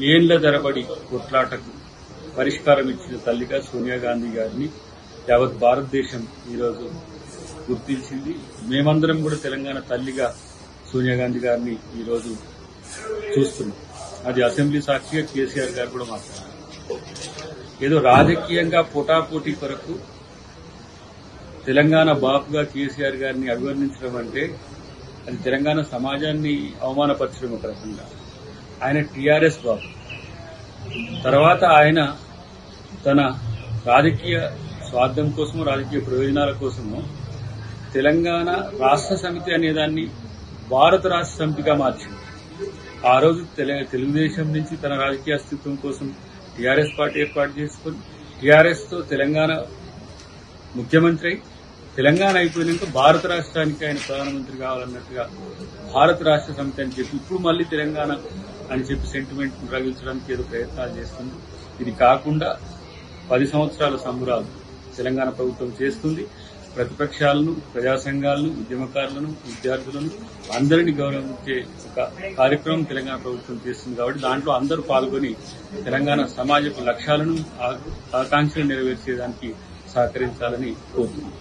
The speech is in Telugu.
ఏండ్ల తరబడి కొట్లాటకు పరిష్కారం ఇచ్చిన తల్లిగా సోనియా గాంధీ గారిని యావత్ భారతదేశం ఈరోజు గుర్తించింది. మేమందరం కూడా తెలంగాణ తల్లిగా సోనియా గాంధీ గారిని ఈరోజు చూస్తున్నాం. అది అసెంబ్లీ సాక్షిగా కేసీఆర్ గారు కూడా మాట్లాడారు. ఏదో రాజకీయంగా పోటాపోటీ కొరకు తెలంగాణ బాపుగా కేసీఆర్ గారిని అభివర్ణించడం అంటే అది తెలంగాణ సమాజాన్ని అవమానపరచడం ఒక రకంగా. ఆయన టీఆర్ఎస్ బాబు. తర్వాత ఆయన తన రాజకీయ స్వార్థం కోసమో రాజకీయ ప్రయోజనాల కోసమో తెలంగాణ రాష్ట్ర సమితి అనేదాన్ని భారత రాష్ట్ర సమితిగా మార్చింది. ఆ రోజు తెలుగుదేశం నుంచి తన రాజకీయ అస్తిత్వం కోసం టీఆర్ఎస్ పార్టీ ఏర్పాటు చేసుకుని టీఆర్ఎస్ తో తెలంగాణ ముఖ్యమంత్రి తెలంగాణ అయిపోయినాక భారత రాష్ట్రానికి ఆయన ప్రధానమంత్రి కావాలన్నట్టుగా భారత రాష్ట్ర సమితి అని చెప్పి ఇప్పుడు మళ్లీ తెలంగాణ అని చెప్పి సెంటిమెంట్ రగిల్చడానికి ఏదో ప్రయత్నాలు చేస్తుంది. ఇది కాకుండా 10 సంవత్సరాల సంబరాలు తెలంగాణ ప్రభుత్వం చేస్తుంది. ప్రతిపక్షాలను, ప్రజా సంఘాలను, ఉద్యమకారులను, విద్యార్థులను అందరినీ గౌరవించే ఒక కార్యక్రమం తెలంగాణ ప్రభుత్వం చేస్తుంది. కాబట్టి దాంట్లో అందరూ పాల్గొని తెలంగాణ సమాజపు లక్ష్యాలను, ఆకాంక్షలు నెరవేర్చేదానికి సహకరించాలని కోరుతున్నాను.